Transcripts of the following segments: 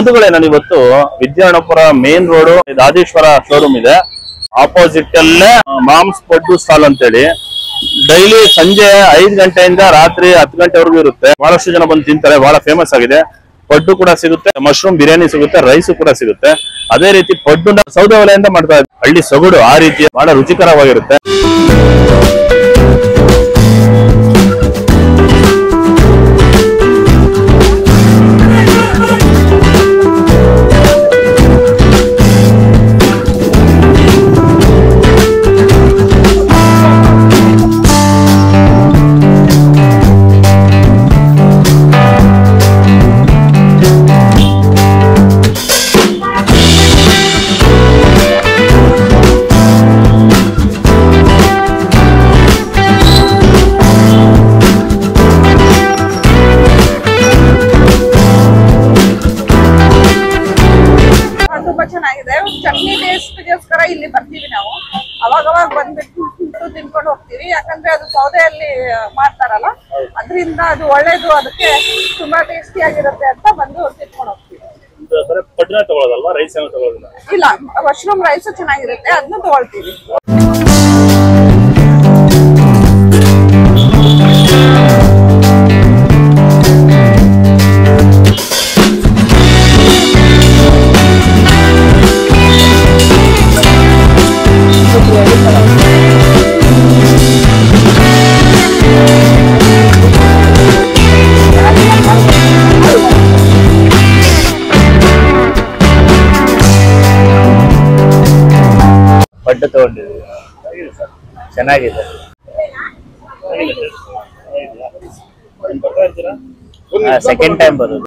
ಪಡ್ಡುಗಳೇ ನಾನು ಇವತ್ತು ವಿದ್ಯಾನಪುರ main road Rajeshwara showroom ಇದೆ, ಆಪೋಸಿಟ್ ಅಲ್ಲೇ ಮಾಮ್ಸ್ ಪಡ್ಡು ಸ್ಟಾಲ್ ಅಂತೇಳಿ ಡೈಲಿ ಸಂಜೆ 5 ಗಂಟೆಯಿಂದ ರಾತ್ರಿ 10 ಗಂಟೆವರೆಗೂ ಇರುತ್ತೆ. ಬಹಳಷ್ಟು ಜನ ಬಂದು ತಿಂತಾರೆ, ಬಹಳ ಫೇಮಸ್ ಆಗಿದೆ. ಪಡ್ಡು ಕೂಡ ಸಿಗುತ್ತೆ, ಮಶ್ರೂಮ್ ಬಿರಿಯಾನಿ ಸಿಗುತ್ತೆ, ರೈಸ್ ಕೂಡ ಸಿಗುತ್ತೆ. ಅದೇ ರೀತಿ ಪಡ್ಡುನ ಸೌದೆ ಒಲೆಯಿಂದ ಮಾಡ್ತಾ ಇದ್ದಾರೆ, ಹಳ್ಳಿ ಸೊಗಡು ಆ ರೀತಿ ಬಹಳ ರುಚಿಕರವಾಗಿರುತ್ತೆ. ಚಟ್ನಿ ಟೇಸ್ಟ್ಗೋಸ್ಕರ ಇಲ್ಲಿ ಬರ್ತೀವಿ ನಾವು. ಅವಾಗ ಬಂದ್ಬಿಟ್ಟು ತಿನ್ಕೊಂಡು ಹೋಗ್ತೀವಿ, ಯಾಕಂದ್ರೆ ಅದು ಸೌದೆಯಲ್ಲಿ ಮಾಡ್ತಾರಲ್ಲ, ಅದರಿಂದ ಅದು ಒಳ್ಳೇದು, ಅದಕ್ಕೆ ತುಂಬಾ ಟೇಸ್ಟಿ ಆಗಿರುತ್ತೆ ಅಂತ ಬಂದು ತಿನ್ಕೊಂಡು ಹೋಗ್ತೀವಿ. ಇಲ್ಲ, ಮಶ್ರೂಮ್ ರೈಸ್ ಚೆನ್ನಾಗಿರುತ್ತೆ, ಅದನ್ನ ತಗೊಳ್ತೀವಿ. ಪಡ್ಡು ತಗೊಂಡಿದ್ದೀವಿ, ಚೆನ್ನಾಗಿದೆ. ಸೆಕೆಂಡ್ ಟೈಮ್ ಬರೋದು.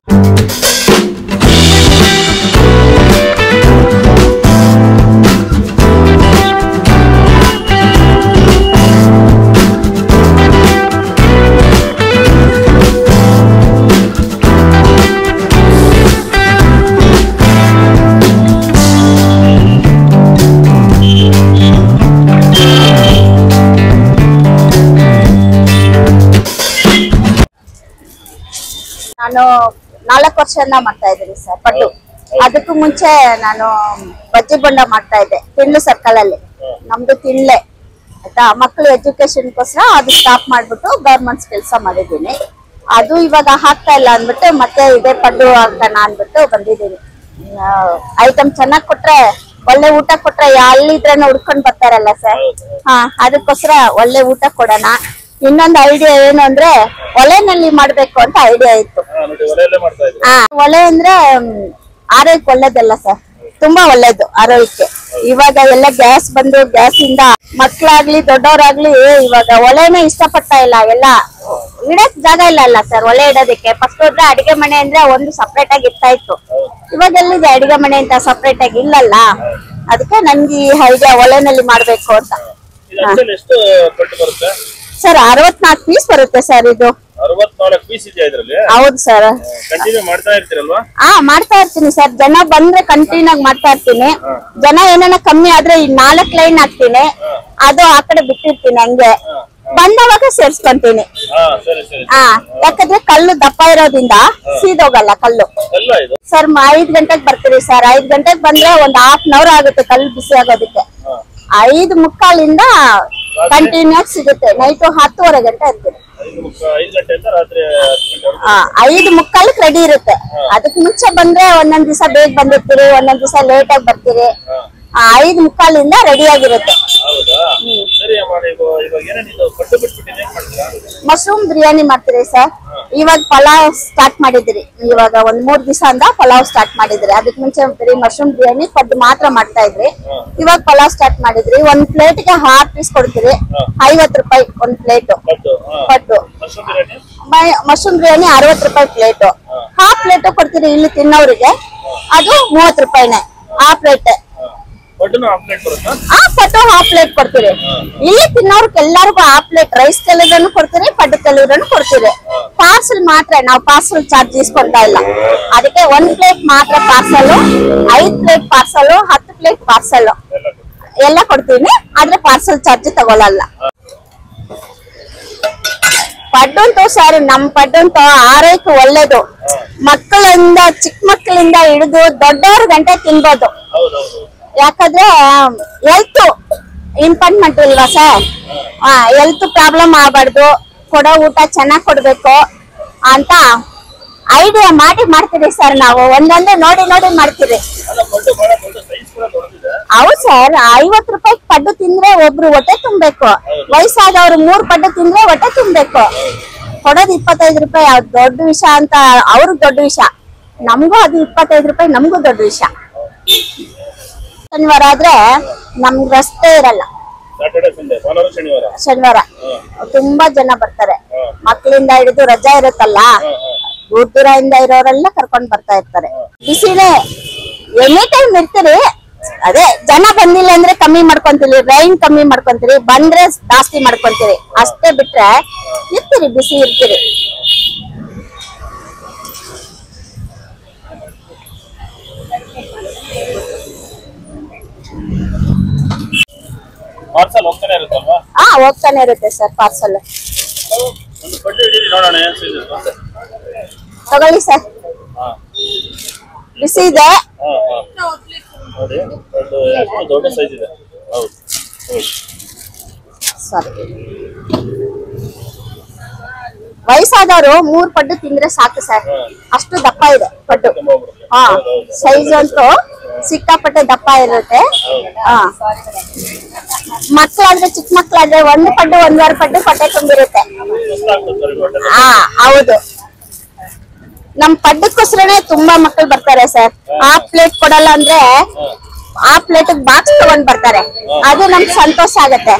ನಾನು 4 ವರ್ಷದಿಂದ ಮಾಡ್ತಾ ಇದ್ದೀನಿ ಸರ್ ಪಡ್ಡು. ಅದಕ್ಕೂ ಮುಂಚೆ ನಾನು ಬಜ್ಜಿ ಬೊಂಡ ಮಾಡ್ತಾ ಇದ್ದೆ ತಿಂಡ್ಲು ಸರ್ಕಲ್ ಅಲ್ಲಿ. ನಮ್ದು ತಿಂಡ್ಲೆ ಆಯ್ತಾ, ಮಕ್ಕಳು ಎಜುಕೇಶನ್ಗೋಸ್ಕರ ಅದು ಸ್ಟಾಪ್ ಮಾಡ್ಬಿಟ್ಟು ಗವರ್ಮೆಂಟ್ಸ್ ಕೆಲಸ ಮಾಡಿದ್ದೀನಿ. ಅದು ಇವಾಗ ಹಾಕ್ತಾ ಇಲ್ಲ ಅಂದ್ಬಿಟ್ಟು ಮತ್ತೆ ಇದೇ ಪಡ್ಡು ಹಾಕೋಣ ಅಂದ್ಬಿಟ್ಟು ಬಂದಿದ್ದೀನಿ. ಐಟಮ್ ಚೆನ್ನಾಗ್ ಕೊಟ್ರೆ, ಒಳ್ಳೆ ಊಟ ಕೊಟ್ರೆ ಎಲ್ಲಿದ್ರೇನು ಹುಡ್ಕೊಂಡ್ ಬರ್ತಾರಲ್ಲ ಸರ್. ಅದಕ್ಕೋಸ್ಕರ ಒಳ್ಳೆ ಊಟ ಕೊಡೋಣ. ಇನ್ನೊಂದು ಐಡಿಯಾ ಏನು ಅಂದ್ರೆ ಒಲೆನಲ್ಲಿ ಮಾಡ್ಬೇಕು ಅಂತ ಐಡಿಯಾ ಇತ್ತು. ಒಲೆ ಅಂದ್ರೆ ಆರೋಗ್ಯಕ್ಕೆ ಒಳ್ಳೇದಲ್ಲ ಸರ್, ತುಂಬಾ ಒಳ್ಳೇದು ಆರೋಗ್ಯಕ್ಕೆ. ಇವಾಗ ಎಲ್ಲ ಗ್ಯಾಸ್ ಬಂದು ಗ್ಯಾಸ್ ಇಂದ ಮಕ್ಳಾಗ್ಲಿ ದೊಡ್ಡವರಾಗ್ಲಿ ಇವಾಗ ಒಲೆನೇ ಇಷ್ಟಪಡ್ತಾ ಇಲ್ಲ. ಎಲ್ಲ ಇಡಕ್ ಜಾಗ ಇಲ್ಲ ಅಲ್ಲ ಸರ್ ಒಲೆ ಇಡೋದಕ್ಕೆ. ಫಸ್ಟ್ ಹೋದ್ರೆ ಅಡಿಗೆ ಮನೆ ಅಂದ್ರೆ ಒಂದು ಸಪ್ರೇಟ್ ಆಗಿ ಇರ್ತಾ ಇತ್ತು, ಇವಾಗ ಎಲ್ಲಿದೆ ಅಡಿಗೆ ಮನೆ ಅಂತ ಸಪ್ರೇಟ್ ಆಗಿ ಇಲ್ಲಲ್ಲ. ಅದಕ್ಕೆ ನನ್ಗೆ ಈ ಐಡಿಯಾ ಒಲೆನಲ್ಲಿ ಮಾಡ್ಬೇಕು ಅಂತ. ಸರ್ 64 ಪೀಸ್ ಬರುತ್ತೆ ಸರ್ ಇದು. 64 ಪೀಸ್ ಇದೆಯಾ ಇದರಲ್ಲಿ? ಹೌದು ಸರ್. ಕಂಟಿನ್ಯೂ ಮಾಡ್ತಾ ಇರ್ತೀರಲ್ವಾ? ಮಾಡ್ತಾ ಇರ್ತೀನಿ ಸರ್. ಜನ ಬಂದ್ರೆ ಕಂಟಿನ್ಯೂ ಆಗಿ ಮಾಡ್ತಾ ಇರ್ತೀನಿ. ಜನ ಏನಾನ ಕಮ್ಮಿ ಆದ್ರೆ ಈ 4 ಲೈನ್ ಹಾಕ್ತೀನಿ, ಅದು ಆ ಕಡೆ ಬಿಟ್ಟಿರ್ತೀನಿ. ಹಂಗೆ ಬಂದವಾಗ ಸೇರ್ಸ್ಕೊಂತೀನಿ. ಯಾಕಂದ್ರೆ ಕಲ್ಲು ದಪ್ಪ ಇರೋದ್ರಿಂದ ಸೀದೋಗಲ್ಲ ಕಲ್ಲು. ಸರ್ 5 ಗಂಟೆಗೆ ಬರ್ತೀರಿ ಸರ್. 5 ಗಂಟೆಗೆ ಬಂದ್ರೆ ಒಂದು 1/2 hour ಆಗುತ್ತೆ ಕಲ್ಲು ಬಿಸಿ ಆಗೋದಕ್ಕೆ. 5:45 ಕಂಟಿನ್ಯೂ ಸಿಗುತ್ತೆ. ನೈಟ್ 10:30 ಗಂಟೆ ಇರ್ತೀವಿ. 5:45 ರೆಡಿ ಇರುತ್ತೆ. ಅದಕ್ಕೆ ಮುಂಚೆ ಬಂದ್ರೆ ಒಂದೊಂದ್ ದಿವಸ ಬೇಗ ಬಂದಿರ್ತೀರಿ, ಒಂದೊಂದ್ ದಿವಸ ಲೇಟ್ ಆಗಿ ಬರ್ತೀರಿ. 5:45 ರೆಡಿ ಆಗಿರುತ್ತೆ. ಮಶ್ರೂಮ್ ಬಿರಿಯಾನಿ ಮಾಡ್ತೀರಿ ಸರ್. ಇವಾಗ ಪಲಾವ್ ಸ್ಟಾರ್ಟ್ ಮಾಡಿದ್ರಿ. ಇವಾಗ ಒಂದ್ 3 ದಿವಸ ಅಂದ ಪಲಾವ್ ಸ್ಟಾರ್ಟ್ ಮಾಡಿದ್ರಿ. ಅದಕ್ ಮುಂಚೆ ಬರೀ ಮಶ್ರೂಮ್ ಬಿರಿಯಾನಿ ಪಡ್ಡು ಮಾತ್ರ ಮಾಡ್ತಾ ಇದ್ರಿ. ಇವಾಗ ಪಲಾವ್ ಸ್ಟಾರ್ಟ್ ಮಾಡಿದ್ರಿ. 1 ಪ್ಲೇಟ್ಗೆ 6 ಪೀಸ್ ಕೊಡ್ತೀರಿ, 50 ರೂಪಾಯಿ 1 ಪ್ಲೇಟ್ ಪಡ್ಡು. ಮಶ್ರೂಮ್ ಬಿರಿಯಾನಿ 60 ರೂಪಾಯಿ ಪ್ಲೇಟ್. ಹಾಫ್ ಪ್ಲೇಟ್ ಕೊಡ್ತೀರಿ ಇಲ್ಲಿ ತಿನ್ನೋರಿಗೆ, ಅದು 30 ರೂಪಾಯಿನೇ ಆ ಪ್ಲೇಟ್. ಪಡ್ಡು ಹಾಫ್ ಪ್ಲೇಟ್ ಕೊಡ್ತೀರಿ. ಇಲ್ಲಿ ತಿನ್ನೋರ್ಗೆ ಎಲ್ಲರಿಗೂ ಹಾಫ್ ಪ್ಲೇಟ್. ರೈಸ್ ಕೆಲವ್ರನ್ನು ಕೊಡ್ತೀರಿ, ಪಡ್ಡು ಕೆಲವ್ರನ್ನು ಕೊಡ್ತೀರಿ. ಪಾರ್ಸಲ್ ಮಾತ್ರ ನಾವು ಪಾರ್ಸಲ್ ಚಾರ್ಜ್ ಇಸ್ಕೊಳ್ತಾ ಇಲ್ಲ. ಅದಕ್ಕೆ 1 ಪ್ಲೇಟ್ ಮಾತ್ರ parcel, 5 plate parcel, 10 plate parcel ಎಲ್ಲ ಕೊಡ್ತೀನಿ. ಆದ್ರೆ ಪಾರ್ಸಲ್ ಚಾರ್ಜ್ ತಗೊಳಲ್ಲ. ಪಡ್ಡು ಅಂತೂ ಸರ್, ನಮ್ ಪಡ್ಡು ಅಂತೂ ಆರೋಗ್ಯಕ್ಕೆ ಒಳ್ಳೇದು. ಮಕ್ಕಳಿಂದ ಚಿಕ್ಕ ಮಕ್ಕಳಿಂದ ಹಿಡಿದು ದೊಡ್ಡವ್ರ ಗಂಟೆ ತಿನ್ಬೋದು. ಯಾಕಂದ್ರೆ ಹೆಲ್ತ್ ಇಂಪಾರ್ಟೆಂಟ್ ಇಲ್ವಾ ಸರ್? ಹೆಲ್ತ್ ಪ್ರಾಬ್ಲಮ್ ಆಗಬಾರ್ದು, ಕೊಡೋ ಊಟ ಚೆನ್ನಾಗ್ ಕೊಡ್ಬೇಕು ಅಂತ ಐಡಿಯಾ ಮಾಡ್ತೀರಿ ಸರ್. ನಾವು ಒಂದೊಂದೇ ನೋಡಿ ಮಾಡ್ತೀರಿ. ಹೌದು ಸರ್, 50 ರೂಪಾಯಿ ಪಡ್ಡು ತಿಂದ್ರೆ ಒಬ್ರು ಹೊಟ್ಟೆ ತುಂಬೇಕು, ವಯಸ್ಸಾದವ್ರು 3 ಪಡ್ಡು ತಿಂದ್ರೆ ಹೊಟ್ಟೆ ತುಂಬೇಕು. ಕೊಡೋದು 25 ರೂಪಾಯಿ ದೊಡ್ಡ ವಿಷಯ ಅಂತ ಅವ್ರಿಗೆ ದೊಡ್ಡ ವಿಷಯ, ನಮಗೂ ಅದು 25 ರೂಪಾಯಿ ನಮಗೂ ದೊಡ್ಡ ವಿಷಯ. ಶನಿವಾರ ಆದ್ರೆ ನಮ್ಗೆ ರಸ್ತೆ ಇರಲ್ಲ. ಶನಿವಾರ ತುಂಬಾ ಜನ ಬರ್ತಾರೆ, ಮಕ್ಕಳಿಂದ ಹಿಡಿದು ರಜಾ ಇರುತ್ತಲ್ಲ, ದೂರ ಇಂದ ಇರೋರೆಲ್ಲ ಕರ್ಕೊಂಡ್ ಬರ್ತಾ ಇರ್ತಾರೆ. ಬಿಸಿಲೇ ಎನಿ ಟೈಮ್ ಇರ್ತೀರಿ. ಅದೇ ಜನ ಬಂದಿಲ್ಲ ಅಂದ್ರೆ ಕಮ್ಮಿ ಮಾಡ್ಕೊಂತೀವಿ, ರೈನ್ ಕಮ್ಮಿ ಮಾಡ್ಕೊಂತೀರಿ, ಬಂದ್ರೆ ಜಾಸ್ತಿ ಮಾಡ್ಕೊಂತೀರಿ, ಅಷ್ಟೇ ಬಿಟ್ರೆ ಇರ್ತೀರಿ, ಬಿಸಿ ಇರ್ತೀರಿ. ಪಾರ್ಸಲ್ ಹೋಗ್ತಾನೆ ಇರುತ್ತಲ್ವಾ? ಹೋಗ್ತಾನೆ ಇರುತ್ತೆ ಸರ್ ಪಾರ್ಸಲ್. ತಗೊಳ್ಳಿ ಸರ್, ಬಿಸಿ ಇದೆ. ದೊಡ್ಡ ಸೈಜ್ ಇದೆ. ಸಾರಿ, ವಯಸ್ಸಾದವರು 3 ಪಡ್ಡು ತಿಂದ್ರೆ ಸಾಕು ಸರ್, ಅಷ್ಟು ದಪ್ಪ ಇದೆ ಪಡ್ಡು. ಸೈಜ್ ಅಂತೂ ಸಿಕ್ಕಾಪಟ್ಟೆ ದಪ್ಪ ಇರುತ್ತೆ. ಮಕ್ಕಳಾದ್ರೆ ಚಿಕ್ಕ ಮಕ್ಕಳಾದ್ರೆ 1 ಪಡ್ಡು 1.5 ಪಡ್ಡು ಹೊಟ್ಟೆ ತುಂಬಿರುತ್ತೆ. ಹೌದು, ನಮ್ ಪಡ್ಡಕ್ಕೋಸ್ಕರನೇ ತುಂಬಾ ಮಕ್ಕಳು ಬರ್ತಾರೆ ಸರ್. ಆ ಪ್ಲೇಟ್ ಕೊಡಲ್ಲ ಅಂದ್ರೆ ಆ ಪ್ಲೇಟ್ ಬಾಕ್ಸ್ ತಗೊಂಡ್ ಬರ್ತಾರೆ, ಅದು ನಮ್ಗೆ ಸಂತೋಷ ಆಗತ್ತೆ.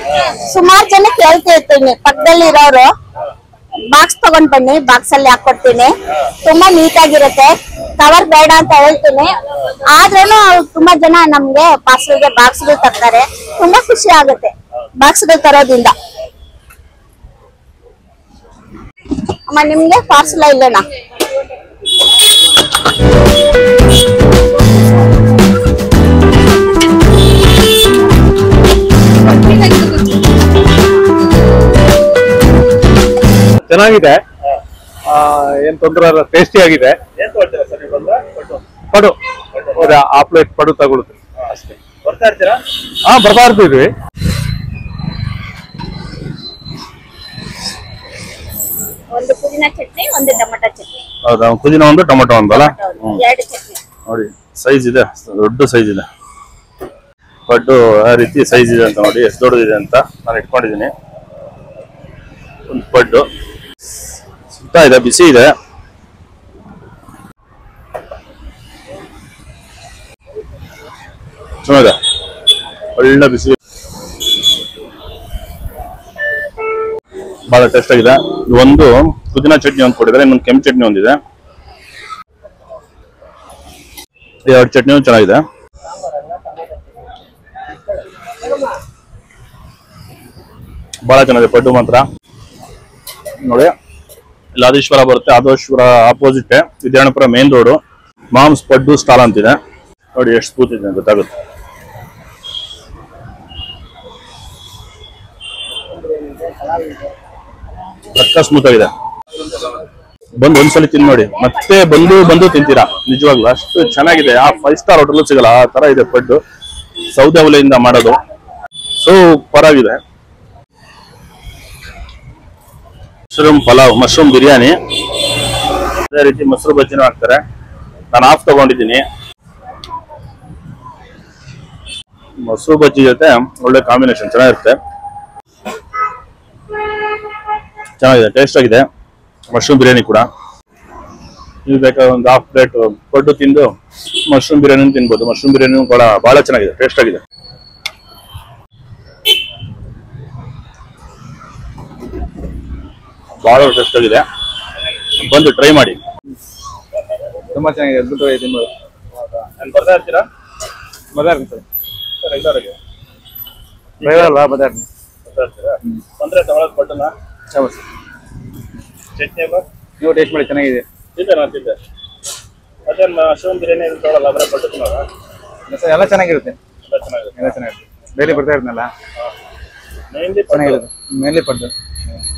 ಸುಮಾರು ಜನ ಕೇಳ್ತಿರ್ತೀನಿ, ಪಕ್ಕದಲ್ಲಿ ಇರೋರು ಬಾಕ್ಸ್ ತಗೊಂಡ್ ಬನ್ನಿ, ಬಾಕ್ಸ್ ಅಲ್ಲಿ ಹಾಕೊಡ್ತೀನಿ, ತುಂಬಾ ನೀಟಾಗಿರುತ್ತೆ, ಕವರ್ ಬೇಡ ಅಂತ ಹೇಳ್ತೀನಿ. ಆದ್ರೂ ತುಂಬಾ ಜನ ನಮ್ಗೆ ಪಾರ್ಸಲ್ಗೆ ಬಾಕ್ಸ್ಗಳು ತರ್ತಾರೆ, ತುಂಬಾ ಖುಷಿ ಆಗುತ್ತೆ ಬಾಕ್ಸ್ಗಳು ತರೋದ್ರಿಂದ. ಅಮ್ಮ ನಿಮ್ಗೆ ಪಾರ್ಸಲ್ ಇಲ್ಲಣ್ಣ? ಚೆನ್ನಾಗಿದೆ, ಏನ್ ತೊಂದರೆ ಇಲ್ಲ, ಟೇಸ್ಟಿ ಆಗಿದೆ. ಪಡು ಆ ಪ್ಲೇಟ್ ಪಡು ತಗೊಳ್ತೀವಿ ಅಷ್ಟೇ. ಬರ್ತಾ ಇರ್ತೀರಾ? ಬರ್ತಾ ಇರ್ತೀವಿ. ಒಂದು ಪುದೀನ ಚಟ್ನಿ, ಒಂದು ಟೊಮೆಟೊ ಚಟ್ನಿ. ಹೌದಾ? ಪುದೀನ ಒಂದು ಟೊಮೆಟೊ ಒಂದಲ್ಲ? 2 ಚಟ್ನಿ ನೋಡಿ, ಸೈಜ್ ಇದೆ, ದೊಡ್ಡ ಸೈಜ್ ಇದೆ ಪಡ್ಡು. ಆ ರೀತಿ ಸೈಜ್ ಇದೆ ಅಂತ ನೋಡಿ, ಎಷ್ಟು ದೊಡ್ಡದಿದೆ ಅಂತ ನಾನು ಇಟ್ಕೊಂಡಿದ್ದೀನಿ. ಒಂದು ಪಡ್ಡು ಸುತ್ತ ಇದೆ, ಬಿಸಿ ಇದೆ. ಚೆನ್ನಾಗಿದೆ, ಒಳ್ಳೆ ಬಿಸಿ, ಬಹಳ ಟೇಸ್ಟ್ ಆಗಿದೆ. ಒಂದು ಪುದೀನ ಚಟ್ನಿ ಒಂದು ಕೊಟ್ಟಿದ್ದಾರೆ, ಇನ್ನೊಂದು ಕೆಂಪು ಚಟ್ನಿ ಒಂದಿದೆ. 2 ಚಟ್ನಿ ಚೆನ್ನಾಗಿದೆ. ಬಹಳ ಚೆನ್ನಾಗಿದೆ ಪಡ್ಡು ಮಾತ್ರ. ನೋಡಿ, ಇಲ್ಲಿ ಆದೇಶ್ವರ ಬರುತ್ತೆ, Aadeshwar opposite ವಿದ್ಯಾನಪುರ main road, moms ಪಡ್ಡು ಸ್ಟಾಲ್ ಅಂತಿದೆ. ನೋಡಿ ಎಷ್ಟು ಸ್ಮೂತ್ ಇದೆ ಗೊತ್ತಾಗುತ್ತೆ. ಪಕ್ಕ ಸ್ಮೂತ್ ಆಗಿದೆ. ಬಂದು ಒಂದ್ಸಲಿ ತಿನ್ ನೋಡಿ, ಮತ್ತೆ ಬಂದು ತಿಂತೀರಾ. ನಿಜವಾಗ್ಲು ಅಷ್ಟು ಚೆನ್ನಾಗಿದೆ. ಆ 5 ಸ್ಟಾರ್ ಹೋಟೆಲ್ ಸಿಗಲ್ಲ ಆ ತರ ಇದೆ ಪಡ್ಡು. ಸೌದೆ ಒಲೆಯಿಂದ ಮಾಡೋದು, ಸೂಪರ್ ಆಗಿದೆ. ಮಶ್ರೂಮ್ ಪಲಾವ್, ಮಶ್ರೂಮ್ ಬಿರಿಯಾನಿ, ಅದೇ ರೀತಿ ಮೊಸರು ಬಜ್ಜಿನೂ ಹಾಕ್ತಾರೆ. ನಾನು ಆಫ್ ತಗೊಂಡಿದ್ದೀನಿ. ಮೊಸರು ಬಜ್ಜಿ ಜೊತೆ ಒಳ್ಳೆ ಕಾಂಬಿನೇಷನ್, ಚೆನ್ನಾಗಿರುತ್ತೆ, ಚೆನ್ನಾಗಿದೆ, ಟೇಸ್ಟ್ ಆಗಿದೆ. ಮಶ್ರೂಮ್ ಬಿರಿಯಾನಿ ಕೂಡ ನೀವು ಬೇಕಾದ್ರೆ ಒಂದು 1/2 ಪ್ಲೇಟ್ ಪಡ್ಡು ತಿಂದು ಮಶ್ರೂಮ್ ಬಿರಿಯಾನಿ ತಿನ್ಬೋದು. ಮಶ್ರೂಮ್ ಬಿರಿಯಾನಿ ಕೂಡ ಬಹಳ ಚೆನ್ನಾಗಿದೆ, ಟೇಸ್ಟ್ ಆಗಿದೆ. ಬಹಳ ಟೇಸ್ಟ್ ಆಗಿದೆ, ಬಂದು ಟ್ರೈ ಮಾಡಿ. ತುಂಬಾ ಚೆನ್ನಾಗಿದೆ, ಅದ್ಭುತವಾಗಿ ತಿನ್ಬೋದು. ಬರ್ತಾ ಇರ್ತೀರಾ? ಬರ್ತಾ ಇರ್ತೀನಿ ಸರ್, ರೆಗ್ಯುಲರ್ ಆಗಿ ಅಲ್ವಾ? ಬರ್ತಾ ಇರ್ತೀನಿ. ಬಂದ್ರೆ ತಗೊಳಕ್ ಪಡ್ಡನ್ನ ಚಟ್ನಿ ಎಲ್ಲ ನೀವು ಟೇಸ್ಟ್ ಮಾಡಿ, ಚೆನ್ನಾಗಿದೆ. ತಿಂದೆ, ನಾನು ತಿಂದೆ. ಅದೇ ಮಶ್ರೂಮ್ ಬಿರಿಯಾನಿ ತಗೊಳ್ಳಲ್ಲ, ಬರೀ ಪಡ್ಡು ತಿನ್ನೋಲ್ಲ? ಎಲ್ಲ ಚೆನ್ನಾಗಿರುತ್ತೆ, ಎಲ್ಲ ಚೆನ್ನಾಗಿರುತ್ತೆ. ಎಲ್ಲ ಚೆನ್ನಾಗಿರುತ್ತೆ. ಡೈಲಿ ಬರ್ತಾ ಇರ್ತೀನಲ್ಲ, ಮೇನ್ಲಿ ಚೆನ್ನಾಗಿರುತ್ತೆ. ಮೇನ್ಲಿ ಪಡ್ಡು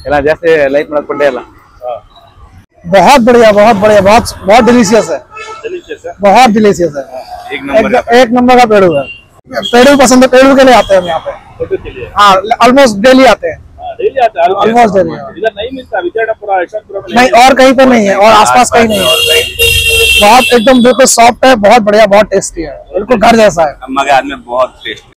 ಎಲ್ಲ ಜಾಸ್ತಿ ಲೈಕ್ ಮಾಡೋದು ಪಡ್ಡೆ ಅಲ್ಲ. बहुत बढ़िया, बहुत बढ़िया, बहुत डिलीशियस है, बहुत डिलीशियस है। एक नंबर का पेड़ू है। पेड़ू पसंद है, पेड़ू के लिए आते हैं हम यहाँ पे। हाँ, ऑलमोस्ट डेली आते हैं, ऑलमोस्ट डेली। इधर नहीं मिलता विजयपुरा यशवंतपुर में नहीं, और कहीं पे नहीं है, और आसपास कहीं नहीं है। बहुत एकदम बिल्कुल सॉफ्ट है, बहुत बढ़िया, बहुत टेस्टी है, बिल्कुल घर जैसा है। अम्मा के हाथ में बहुत टेस्ट।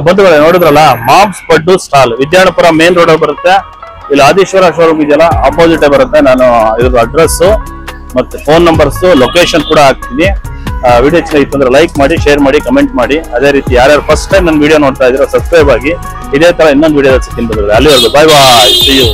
ಬಂಧುಗಳೇ ನೋಡಿದ್ರಲ್ಲ, ಮಾಮ್ಸ್ ಪಡ್ಡು ಸ್ಟಾಲ್ ವಿದ್ಯಾನಪುರ ಮೇನ್ ರೋಡ್ ಬರುತ್ತೆ. ಇಲ್ಲಿ ಆದಿಶ್ವರ ಶೋರೂಮ್ ಇದೆಯಲ್ಲ, ಆಪೋಸಿಟ್ ಬರುತ್ತೆ. ನಾನು ಇದ್ರ ಅಡ್ರೆಸ್ ಮತ್ತೆ ಫೋನ್ ನಂಬರ್ಸ್ ಲೊಕೇಶನ್ ಕೂಡ ಹಾಕ್ತೀನಿ. ವಿಡಿಯೋ ಚೆನ್ನಾಗಿತ್ತು ಅಂದ್ರೆ ಲೈಕ್ ಮಾಡಿ, ಶೇರ್ ಮಾಡಿ, ಕಮೆಂಟ್ ಮಾಡಿ. ಅದೇ ರೀತಿ ಯಾರ್ಯಾರು ಫಸ್ಟ್ ಟೈಮ್ ನನ್ನ ವಿಡಿಯೋ ನೋಡ್ತಾ ಇದ್ದೀರೋ ಸಬ್ಸ್ಕ್ರೈಬ್ ಆಗಿ. ಇದೇ ತರ ಇನ್ನೊಂದು ವಿಡಿಯೋ ಸಿಗ್ತೀನಿ. ಅಲ್ಲಿವರೆಗೂ ಬಾಯ್ ಬಾಯ್, ಸಿ ಯು.